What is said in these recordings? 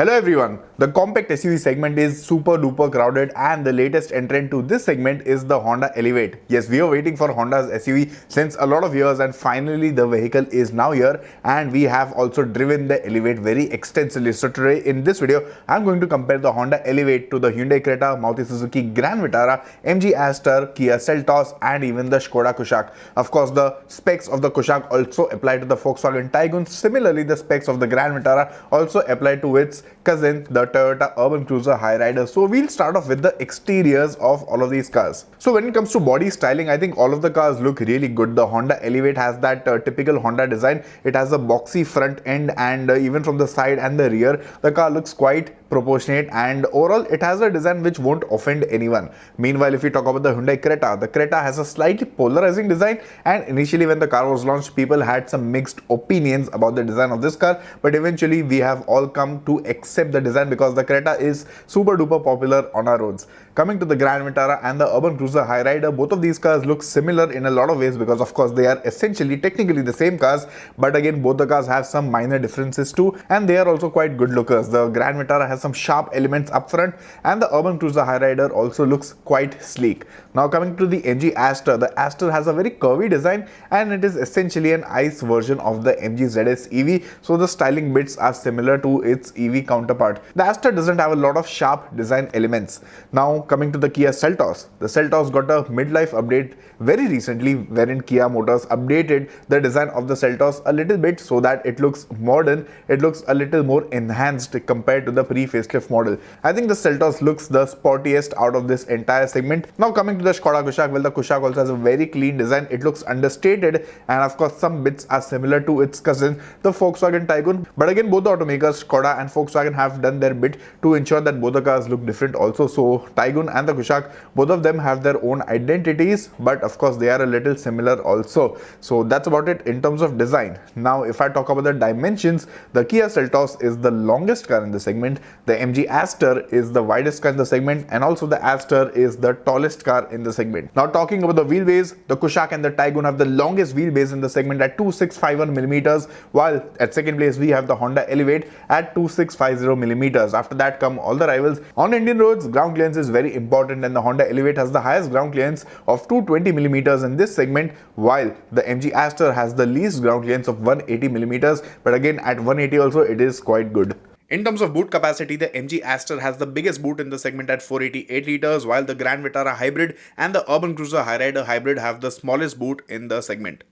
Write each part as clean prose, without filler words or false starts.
Hello everyone, the compact SUV segment is super duper crowded and the latest entrant to this segment is the Honda Elevate. Yes, we are waiting for Honda's SUV since a lot of years and finally the vehicle is now here and we have also driven the Elevate very extensively. So today in this video, I'm going to compare the Honda Elevate to the Hyundai Creta, Maruti Suzuki Grand Vitara, MG Aster, Kia Seltos and even the Skoda Kushaq. Of course, the specs of the Kushaq also apply to the Volkswagen Tiguan. Similarly, the specs of the Grand Vitara also apply to its cousin, the Toyota Urban Cruiser Hyryder. So we'll start off with the exteriors of all of these cars. So when it comes to body styling, I think all of the cars look really good. The Honda Elevate has that typical Honda design. It has a boxy front end and even from the side and the rear, the car looks quite proportionate and overall it has a design which won't offend anyone. Meanwhile, if we talk about the Hyundai Creta, the Creta has a slightly polarizing design and initially when the car was launched, people had some mixed opinions about the design of this car, but eventually we have all come to accept the design because the Creta is super duper popular on our roads. Coming to the Grand Vitara and the Urban Cruiser Hyryder, both of these cars look similar in a lot of ways because of course they are essentially technically the same cars, but again both the cars have some minor differences too and they are also quite good lookers. The Grand Vitara has some sharp elements up front and the Urban Cruiser Hyryder also looks quite sleek. Now coming to the MG Aster, the Aster has a very curvy design and it is essentially an ICE version of the MG ZS EV, so the styling bits are similar to its EV counterpart. The Aster doesn't have a lot of sharp design elements. Now coming to the Kia Seltos, the Seltos got a midlife update very recently wherein Kia Motors updated the design of the Seltos a little bit so that it looks modern, it looks a little more enhanced compared to the pre-facelift model. I think the Seltos looks the sportiest out of this entire segment. Now coming to the Skoda Kushaq, well the Kushaq also has a very clean design, it looks understated and of course some bits are similar to its cousin, the Volkswagen Tiguan, but again both the automakers Skoda and Volkswagen have done their bit to ensure that both the cars look different also. So Tiguan and the Kushaq, both of them have their own identities, but of course they are a little similar also. So that's about it in terms of design. Now if I talk about the dimensions, the Kia Seltos is the longest car in the segment, the MG Aster is the widest car in the segment and also the Aster is the tallest car in the segment. Now talking about the wheelbase, the Kushaq and the Tiguan have the longest wheelbase in the segment at 2651 millimeters, while at second place we have the Honda Elevate at 2650 millimeters. After that come all the rivals. On Indian roads, ground clearance is very important and the Honda Elevate has the highest ground clearance of 220 millimeters in this segment, while the MG Aster has the least ground clearance of 180 millimeters, but again at 180 also it is quite good. In terms of boot capacity, the MG Aster has the biggest boot in the segment at 488 liters, while the Grand Vitara Hybrid and the Urban Cruiser Hyryder Hybrid have the smallest boot in the segment.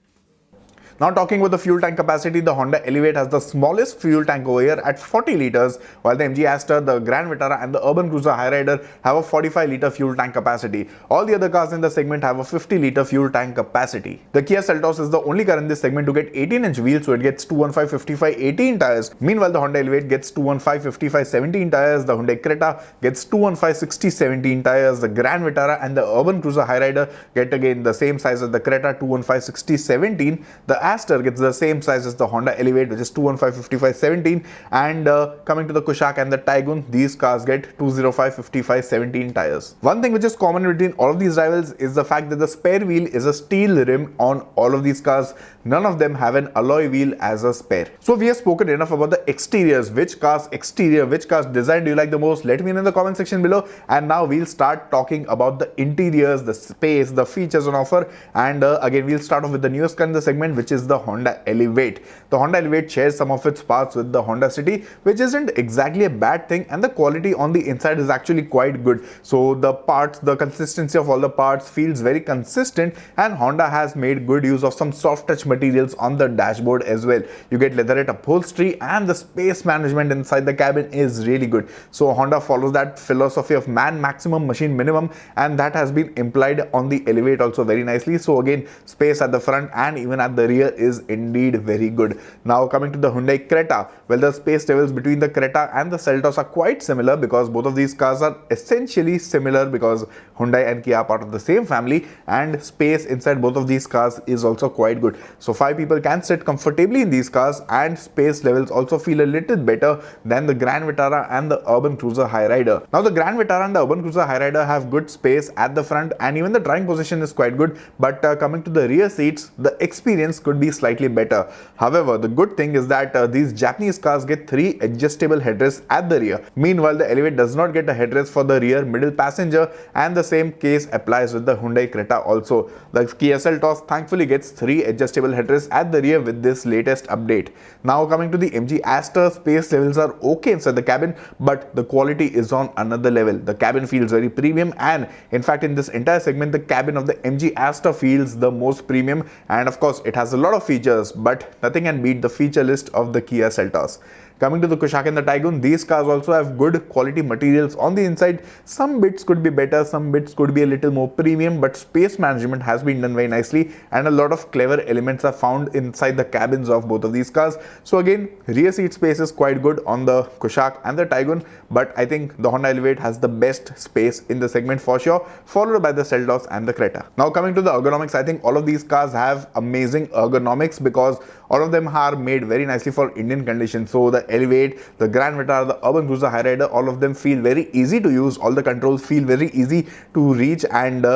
Now talking about the fuel tank capacity, the Honda Elevate has the smallest fuel tank over here at 40 liters, while the MG Aster, the Grand Vitara and the Urban Cruiser Hyryder have a 45 liter fuel tank capacity. All the other cars in the segment have a 50 liter fuel tank capacity. The Kia Seltos is the only car in this segment to get 18-inch wheels, so it gets 215/55/18 tires. Meanwhile, the Honda Elevate gets 215/55/17 tires, the Hyundai Creta gets 215/60/17 tires, the Grand Vitara and the Urban Cruiser Hyryder get again the same size as the Creta, 215/60/17. The Aster gets the same size as the Honda Elevate, which is 215/55/17, and coming to the Kushaq and the Tiguan, these cars get 205/55/17 tires. One thing which is common between all of these rivals is the fact that the spare wheel is a steel rim on all of these cars. None of them have an alloy wheel as a spare. So we have spoken enough about the exteriors. Which car's exterior, which car's design do you like the most? Let me know in the comment section below. And now we'll start talking about the interiors, the space, the features on offer, and again we'll start off with the newest car in the segment, which is the Honda Elevate. The Honda Elevate shares some of its parts with the Honda City, which isn't exactly a bad thing, and the quality on the inside is actually quite good. So the parts, the consistency of all the parts feels very consistent, and Honda has made good use of some soft touch materials on the dashboard as well. You get leatherette upholstery and the space management inside the cabin is really good. So Honda follows that philosophy of man maximum, machine minimum, and that has been implied on the Elevate also very nicely. So again, space at the front and even at the rear is indeed very good. Now coming to the Hyundai Creta, well the space levels between the Creta and the Seltos are quite similar because both of these cars are essentially similar because Hyundai and Kia are part of the same family, and space inside both of these cars is also quite good. So 5 people can sit comfortably in these cars, and space levels also feel a little better than the Grand Vitara and the Urban Cruiser Hyryder. Now the Grand Vitara and the Urban Cruiser Hyryder have good space at the front and even the driving position is quite good, but coming to the rear seats, the experience could be slightly better. However, the good thing is that these Japanese these cars get 3 adjustable headrests at the rear. Meanwhile, the Elevate does not get a headrest for the rear middle passenger, and the same case applies with the Hyundai Creta also. The Kia Seltos thankfully gets 3 adjustable headrests at the rear with this latest update. Now coming to the MG Aster, space levels are okay inside the cabin, but the quality is on another level. The cabin feels very premium, and in fact in this entire segment the cabin of the MG Aster feels the most premium, and of course it has a lot of features, but nothing can beat the feature list of the Kia Seltos. Coming to the Kushaq and the Taigun, these cars also have good quality materials on the inside. Some bits could be better, some bits could be a little more premium, but space management has been done very nicely, and a lot of clever elements are found inside the cabins of both of these cars. So again, rear seat space is quite good on the Kushaq and the Taigun, but I think the Honda Elevate has the best space in the segment for sure, followed by the Seltos and the Creta. Now coming to the ergonomics, I think all of these cars have amazing ergonomics because all of them are made very nicely for Indian conditions. So the Elevate, the Grand Vitara, the Urban Cruiser Hyryder, all of them feel very easy to use. All the controls feel very easy to reach, and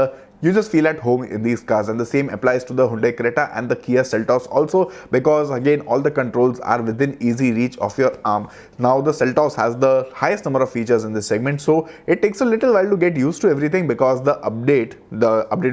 you just feel at home in these cars. And the same applies to the Hyundai Creta and the Kia Seltos also, because again all the controls are within easy reach of your arm. Now the Seltos has the highest number of features in this segment, so it takes a little while to get used to everything, because the update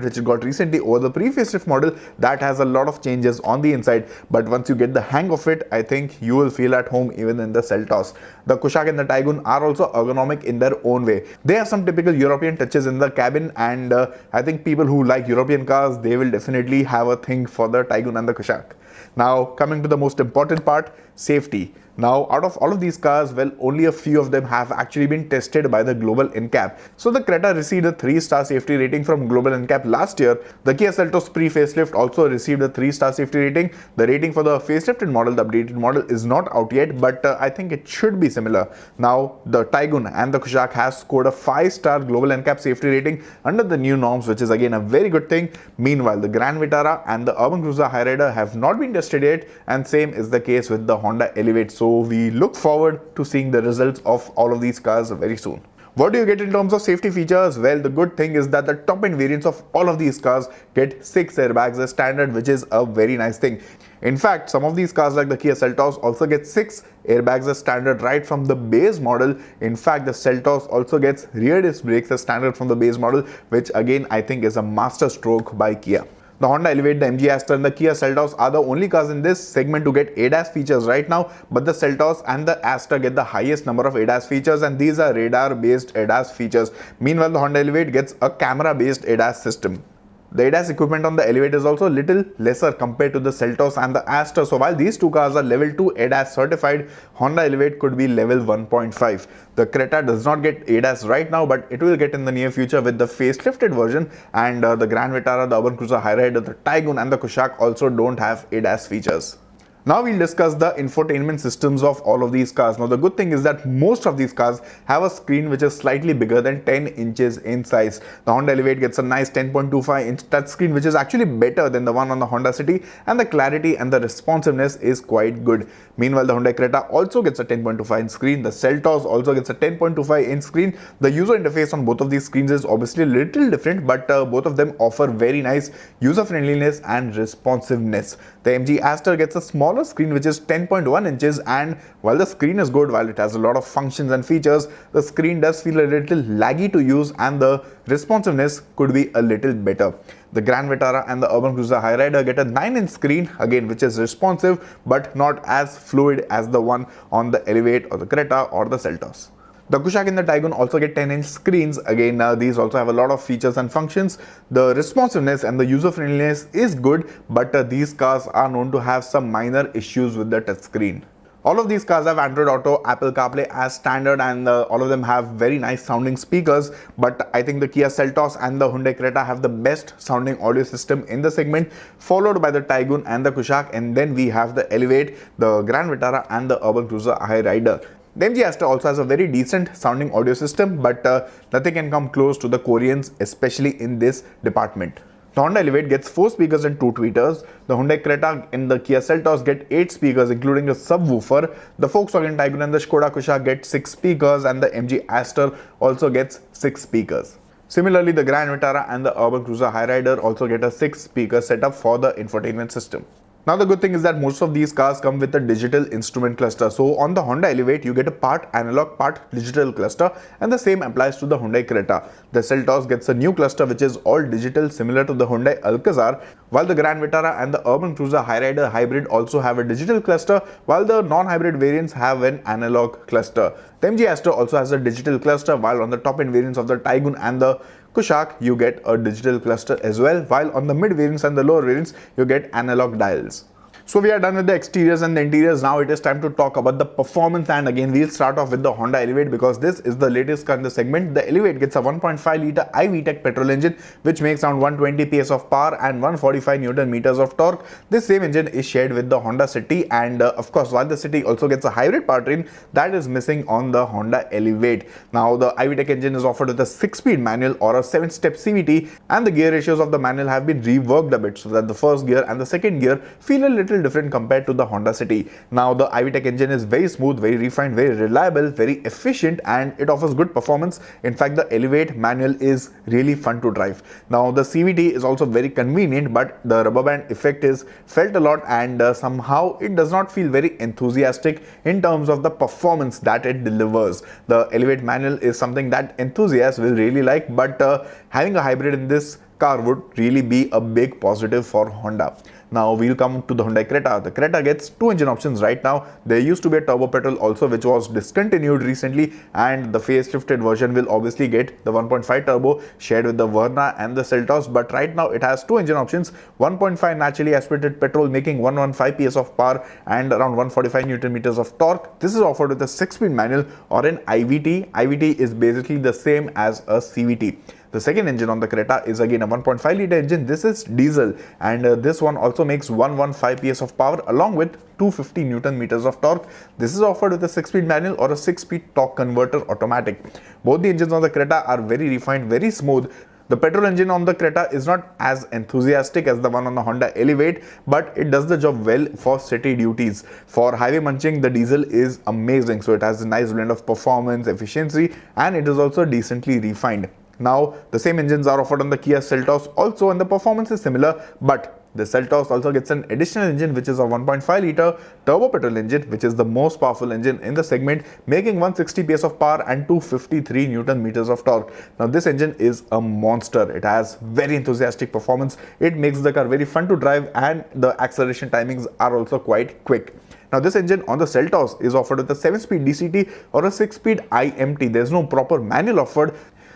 which it got recently over the pre-facelift model, that has a lot of changes on the inside. But once you get the hang of it, I think you will feel at home even in the Seltos. The Kushaq and the Taigun are also ergonomic in their own way. They have some typical European touches in the cabin, and I think people who like European cars, they will definitely have a thing for the Taigun and the Kushaq. Now coming to the most important part, safety. Now out of all of these cars, well, only a few of them have actually been tested by the Global NCAP. So the Creta received a 3-star safety rating from Global NCAP last year. The Kia Seltos pre-facelift also received a 3-star safety rating. The rating for the facelifted model, the updated model, is not out yet, but I think it should be similar. Now the Taigun and the Kushaq has scored a 5-star Global NCAP safety rating under the new norms, which is again a very good thing. Meanwhile, the Grand Vitara and the Urban Cruiser Hyryder have not been tested yet, and same is the case with the Honda Elevate. So we look forward to seeing the results of all of these cars very soon. What do you get in terms of safety features? Well, the good thing is that the top end variants of all of these cars get 6 airbags as standard, which is a very nice thing. In fact, some of these cars like the Kia Seltos also get 6 airbags as standard right from the base model. In fact, the Seltos also gets rear disc brakes as standard from the base model, which again I think is a master stroke by Kia. The Honda Elevate, the MG Aster and the Kia Seltos are the only cars in this segment to get ADAS features right now, but the Seltos and the Aster get the highest number of ADAS features, and these are radar based ADAS features. Meanwhile, the Honda Elevate gets a camera based ADAS system. The ADAS equipment on the Elevate is also a little lesser compared to the Seltos and the Aster. So while these two cars are level 2 ADAS certified, Honda Elevate could be level 1.5. The Creta does not get ADAS right now, but it will get in the near future with the facelifted version, and the Grand Vitara, the Urban Cruiser Hyryder, the Taigun and the Kushaq also don't have ADAS features. Now we'll discuss the infotainment systems of all of these cars. Now the good thing is that most of these cars have a screen which is slightly bigger than 10 inches in size. The Honda Elevate gets a nice 10.25 inch touchscreen, which is actually better than the one on the Honda City, and the clarity and the responsiveness is quite good. Meanwhile, the Hyundai Creta also gets a 10.25 inch screen. The Seltos also gets a 10.25 inch screen. The user interface on both of these screens is obviously a little different, but both of them offer very nice user friendliness and responsiveness. The MG Aster gets a smaller screen which is 10.1 inches, and while the screen is good, while it has a lot of functions and features, the screen does feel a little laggy to use, and the responsiveness could be a little better. The Grand Vitara and the Urban Cruiser Hyryder get a 9-inch screen, again which is responsive but not as fluid as the one on the Elevate or the Creta or the Seltos. The Kushaq and the Taigun also get 10-inch screens. Again, these also have a lot of features and functions. The responsiveness and the user friendliness is good, but these cars are known to have some minor issues with the touchscreen. All of these cars have Android Auto, Apple CarPlay as standard, and all of them have very nice sounding speakers, but I think the Kia Seltos and the Hyundai Creta have the best sounding audio system in the segment, followed by the Taigun and the Kushaq, and then we have the Elevate, the Grand Vitara and the Urban Cruiser Hyryder. The MG Aster also has a very decent sounding audio system, but nothing can come close to the Koreans, especially in this department. The Honda Elevate gets 4 speakers and 2 tweeters. The Hyundai Creta and the Kia Seltos get 8 speakers including a subwoofer. The Volkswagen Taigun and the Skoda Kushaq get 6 speakers, and the MG Aster also gets 6 speakers. Similarly, the Grand Vitara and the Urban Cruiser Hyryder also get a 6 speaker setup for the infotainment system. Now the good thing is that most of these cars come with a digital instrument cluster. So on the Honda Elevate, you get a part analog, part digital cluster, and the same applies to the Hyundai Creta. The Seltos gets a new cluster which is all digital, similar to the Hyundai Alcazar, while the Grand Vitara and the Urban Cruiser Hyrider Hybrid also have a digital cluster, while the non-hybrid variants have an analog cluster. The MG Astor also has a digital cluster, while on the top-end variants of the Taygun and the Kushaq, you get a digital cluster as well, while on the mid variants and the lower variants, you get analog dials. So we are done with the exteriors and the interiors. Now it is time to talk about the performance, and again we'll start off with the Honda Elevate because this is the latest car in the segment. The Elevate gets a 1.5 litre iVTEC petrol engine which makes around 120 PS of power and 145 Newton meters of torque. This same engine is shared with the Honda City, and of course while the City also gets a hybrid powertrain, that is missing on the Honda Elevate. Now the iVTEC engine is offered with a 6-speed manual or a 7-step CVT, and the gear ratios of the manual have been reworked a bit so that the first gear and the second gear feel a little different compared to the Honda City. Now the iVTEC engine is very smooth, very refined, very reliable, very efficient, and it offers good performance. In fact, the Elevate manual is really fun to drive. Now the CVT is also very convenient, but the rubber band effect is felt a lot, and somehow it does not feel very enthusiastic in terms of the performance that it delivers. The Elevate manual is something that enthusiasts will really like, but having a hybrid in this car would really be a big positive for Honda. Now we'll come to the Hyundai Creta. The Creta gets two engine options right now. There used to be a turbo petrol also which was discontinued recently, and the facelifted version will obviously get the 1.5 turbo shared with the Verna and the Seltos, but right now it has two engine options. 1.5 naturally aspirated petrol making 115 PS of power and around 145 Newton meters of torque. This is offered with a 6-speed manual or an IVT. IVT is basically the same as a CVT. The second engine on the Creta is again a 1.5 litre engine. This is diesel, and this one also makes 115 PS of power along with 250 Newton meters of torque. This is offered with a 6-speed manual or a 6-speed torque converter automatic. Both the engines on the Creta are very refined, very smooth. The petrol engine on the Creta is not as enthusiastic as the one on the Honda Elevate, but it does the job well for city duties. For highway munching, the diesel is amazing. So it has a nice blend of performance, efficiency, and it is also decently refined. Now, the same engines are offered on the Kia Seltos also, and the performance is similar, but the Seltos also gets an additional engine which is a 1.5 litre turbo petrol engine, which is the most powerful engine in the segment, making 160 PS of power and 253 Newton meters of torque. Now this engine is a monster. It has very enthusiastic performance. It makes the car very fun to drive, and the acceleration timings are also quite quick. Now this engine on the Seltos is offered with a 7-speed DCT or a 6-speed IMT. There's no proper manual offered.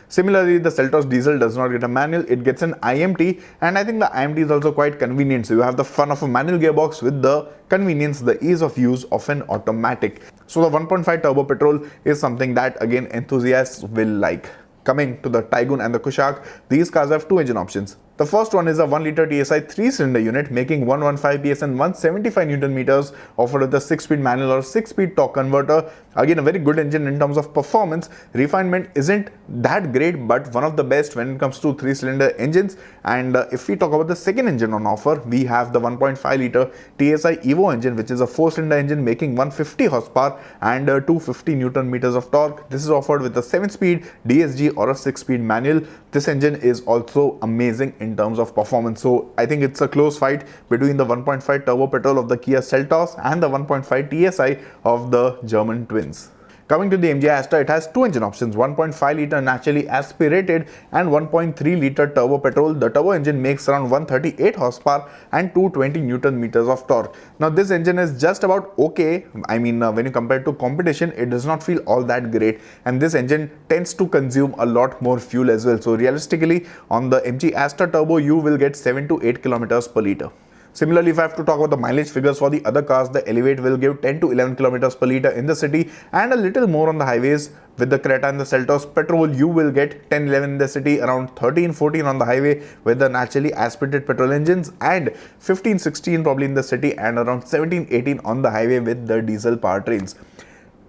Similarly, the Seltos diesel does not get a manual, it gets an IMT, and I think the IMT is also quite convenient. So you have the fun of a manual gearbox with the convenience, the ease of use of an automatic. So the 1.5 turbo petrol is something that again enthusiasts will like. Coming to the Taygun and the Kushaq, these cars have two engine options. The first one is a 1 litre TSI 3-cylinder unit making 115 PS and 175 Newton meters, offered with a 6-speed manual or 6-speed torque converter. Again, a very good engine in terms of performance. Refinement isn't that great, but one of the best when it comes to 3-cylinder engines. And if we talk about the second engine on offer, we have the 1.5 litre TSI Evo engine, which is a 4-cylinder engine making 150 horsepower and 250 Newton meters of torque. This is offered with a 7-speed DSG or a 6-speed manual. This engine is also amazing in terms of performance. So I think it's a close fight between the 1.5 turbo petrol of the Kia Seltos and the 1.5 TSI of the German twins. Coming to the MG Astor, it has two engine options, 1.5 litre naturally aspirated and 1.3 litre turbo petrol. The turbo engine makes around 138 horsepower and 220 Newton meters of torque. Now this engine is just about okay. I mean, when you compare it to competition, it does not feel all that great, and this engine tends to consume a lot more fuel as well. So realistically, on the MG Astor Turbo, you will get 7 to 8 kilometers per litre. Similarly, if I have to talk about the mileage figures for the other cars, the Elevate will give 10 to 11 kilometers per litre in the city and a little more on the highways. With the Creta and the Seltos petrol, you will get 10-11 in the city, around 13-14 on the highway with the naturally aspirated petrol engines, and 15-16 probably in the city and around 17-18 on the highway with the diesel powertrains.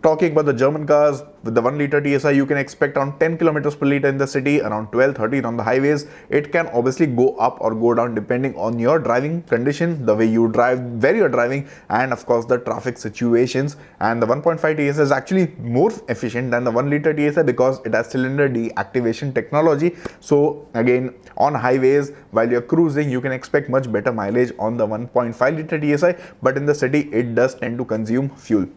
Talking about the German cars, with the 1 liter TSI, you can expect around 10 kilometers per liter in the city, around 12-13 on the highways. It can obviously go up or go down depending on your driving condition, the way you drive, where you're driving, and of course the traffic situations. And the 1.5 TSI is actually more efficient than the 1 liter TSI because it has cylinder deactivation technology. So again, on highways, while you're cruising, you can expect much better mileage on the 1.5 liter TSI, but in the city, it does tend to consume fuel.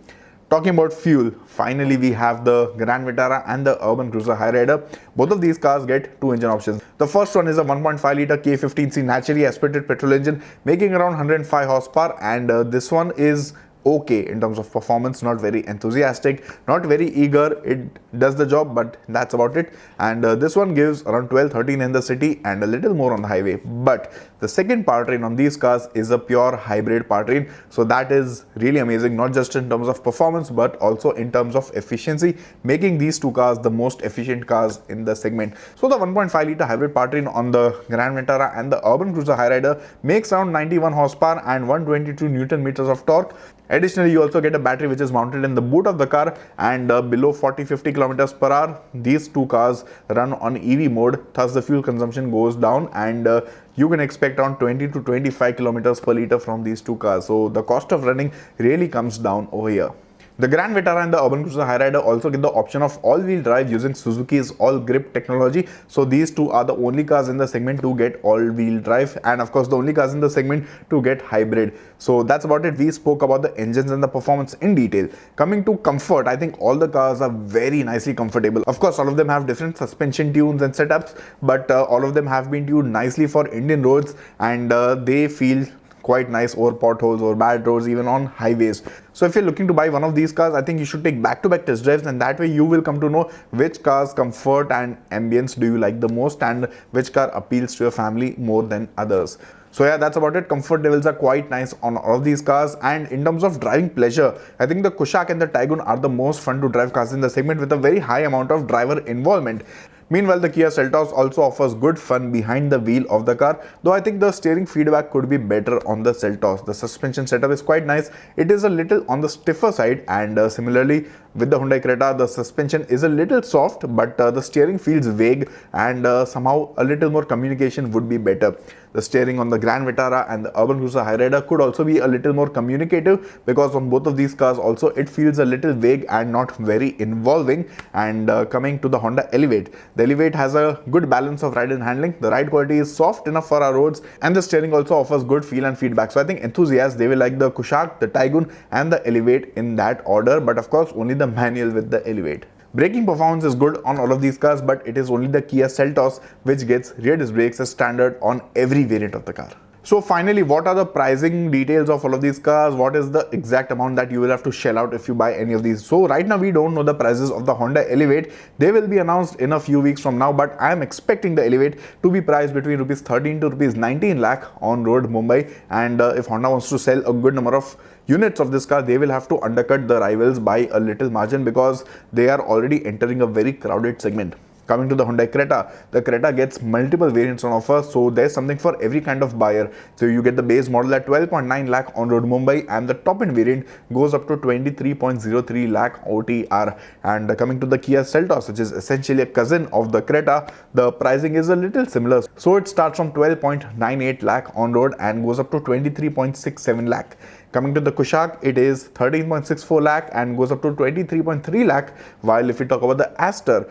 Talking about fuel, finally we have the Grand Vitara and the Urban Cruiser Hyrider. Both of these cars get two engine options. The first one is a 1.5 liter K15C naturally aspirated petrol engine making around 105 horsepower, and this one is okay in terms of performance, not very enthusiastic, not very eager. It does the job, but that's about it. And this one gives around 12-13 in the city and a little more on the highway. But the second powertrain on these cars is a pure hybrid powertrain, so that is really amazing, not just in terms of performance but also in terms of efficiency, making these two cars the most efficient cars in the segment. So the 1.5 liter hybrid powertrain on the Grand Vitara and the Urban Cruiser Hyrider makes around 91 horsepower and 122 Newton meters of torque. Additionally, you also get a battery which is mounted in the boot of the car, and below 40-50 kilometers per hour, these two cars run on EV mode, thus the fuel consumption goes down, and you can expect around 20 to 25 kilometers per liter from these two cars. So the cost of running really comes down over here. The Grand Vitara and the Urban Cruiser Hyrider also get the option of all-wheel drive using Suzuki's all-grip technology. So these two are the only cars in the segment to get all-wheel drive, and of course the only cars in the segment to get hybrid. So that's about it. We spoke about the engines and the performance in detail. Coming to comfort, I think all the cars are very nicely comfortable. Of course, all of them have different suspension tunes and setups, but all of them have been tuned nicely for Indian roads, and they feel quite nice over potholes or bad roads, even on highways. So if you're looking to buy one of these cars, I think you should take back-to-back test drives, and that way you will come to know which car's comfort and ambience do you like the most and which car appeals to your family more than others. So yeah, that's about it. Comfort levels are quite nice on all of these cars, and in terms of driving pleasure, I think the Kushaq and the Taigun are the most fun to drive cars in the segment with a very high amount of driver involvement. Meanwhile, the Kia Seltos also offers good fun behind the wheel of the car, though I think the steering feedback could be better on the Seltos. The suspension setup is quite nice. It is a little on the stiffer side, and similarly with the Hyundai Creta, the suspension is a little soft, but the steering feels vague, and somehow a little more communication would be better. The steering on the Grand Vitara and the Urban Cruiser Hyrider could also be a little more communicative, because on both of these cars also it feels a little vague and not very involving. And coming to the Honda Elevate, the Elevate has a good balance of ride and handling. The ride quality is soft enough for our roads, and the steering also offers good feel and feedback. So I think enthusiasts, they will like the Kushaq, the Taigun and the Elevate in that order, but of course only the manual with the Elevate. Braking performance is good on all of these cars, but it is only the Kia Seltos which gets rear disc brakes as standard on every variant of the car. So finally, what are the pricing details of all of these cars? What is the exact amount that you will have to shell out if you buy any of these? So right now we don't know the prices of the Honda Elevate. They will be announced in a few weeks from now, but I am expecting the Elevate to be priced between rupees 13 to rupees 19 lakh on road Mumbai. And if Honda wants to sell a good number of units of this car, they will have to undercut the rivals by a little margin, because they are already entering a very crowded segment. Coming to the Hyundai Creta, the Creta gets multiple variants on offer, so there's something for every kind of buyer. So you get the base model at 12.9 lakh on road Mumbai, and the top end variant goes up to 23.03 lakh OTR. And coming to the Kia Seltos, which is essentially a cousin of the Creta, the pricing is a little similar. So it starts from 12.98 lakh on road and goes up to 23.67 lakh. Coming to the Kushaq, it is 13.64 lakh and goes up to 23.3 lakh. While if we talk about the Aster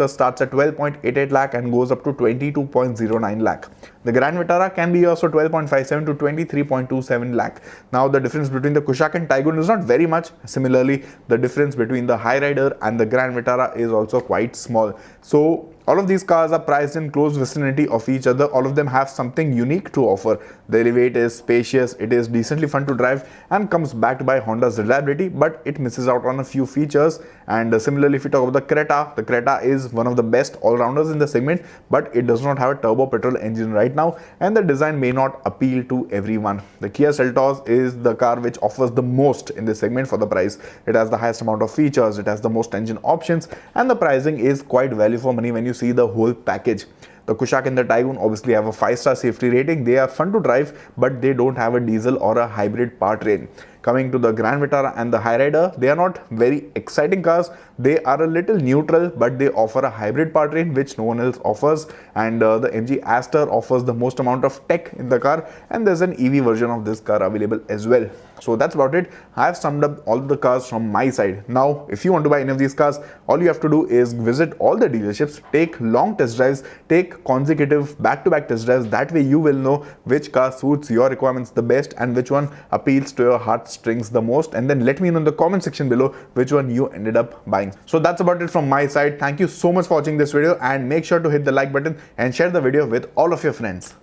starts at 12.88 lakh and goes up to 22.09 lakh. The Grand Vitara can be also 12.57 to 23.27 lakh. Now the difference between the Kushaq and Taigun is not very much. Similarly, the difference between the Hyrider and the Grand Vitara is also quite small. So all of these cars are priced in close vicinity of each other. All of them have something unique to offer. The Elevate is spacious, it is decently fun to drive, and comes backed by Honda's reliability, but it misses out on a few features. And similarly, if you talk about the Creta is one of the best all-rounders in the segment, but it does not have a turbo petrol engine right now, and the design may not appeal to everyone. The Kia Seltos is the car which offers the most in this segment for the price. It has the highest amount of features, it has the most engine options, and the pricing is quite value for money when you see the whole package. The Kushaq and the Taigun obviously have a 5-star safety rating. They are fun to drive, but they don't have a diesel or a hybrid powertrain. coming to the Grand Vitara and the Hyrider, they are not very exciting cars. They are a little neutral, but they offer a hybrid powertrain which no one else offers, and the MG Aster offers the most amount of tech in the car, and there's an EV version of this car available as well. So that's about it. I have summed up all the cars from my side. Now, if you want to buy any of these cars, all you have to do is visit all the dealerships, take long test drives, take consecutive back-to-back test drives. That way you will know which car suits your requirements the best and which one appeals to your heartstrings the most, and then let me know in the comment section below which one you ended up buying. So that's about it from my side. Thank you so much for watching this video, and make sure to hit the like button and share the video with all of your friends.